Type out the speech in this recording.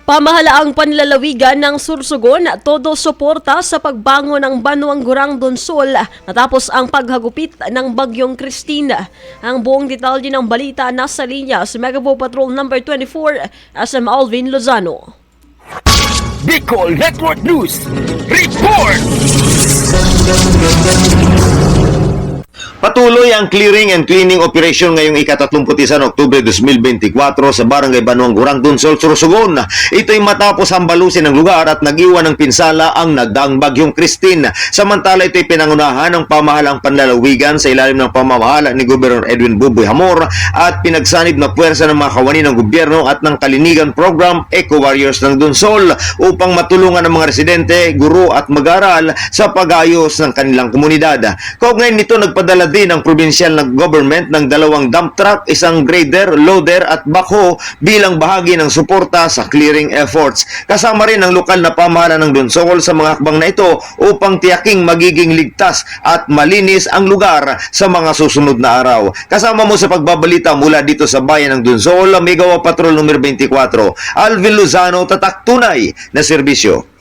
Pamahalaang panlalawigan ng Sursogon, todo suporta sa pagbangon ng Banwang Gurang Donsol matapos ang paghagupit ng Bagyong Christina. Ang buong detalye ng balita nasa linya sa Megapo Patrol No. 24, SM Alvin Lozano. Bicol Network News Report! Patuloy ang clearing and cleaning operation ngayong ika-31 Oktubre 2024 sa Barangay Banwang Gurang Donsol, Sursogon. Ito'y matapos hambalusin ng lugar at nag-iwan ng pinsala ang nagdaang Bagyong Christine. Samantala ito'y pinangunahan ng pamahalang panlalawigan sa ilalim ng pamamahala ni Gobernador Edwin Buboy Hamor at pinagsanib na puwersa ng mga kawani ng gobyerno at ng Kalinigan Program Eco Warriors ng Donsol upang matulungan ang mga residente, guro at mag-aral sa pag-ayos ng kanilang komunidad. Kaugnay nito nagpadala din ang probinsyal na government ng 2 dump truck, 1 grader, loader at backhoe bilang bahagi ng suporta sa clearing efforts. Kasama rin ang lokal na pamahalaan ng Donsol sa mga hakbang na ito upang tiyaking magiging ligtas at malinis ang lugar sa mga susunod na araw. Kasama mo sa pagbabalita mula dito sa bayan ng Donsol, Megawa Patrol No. 24, Alvin Lozano, tatak tunay na serbisyo.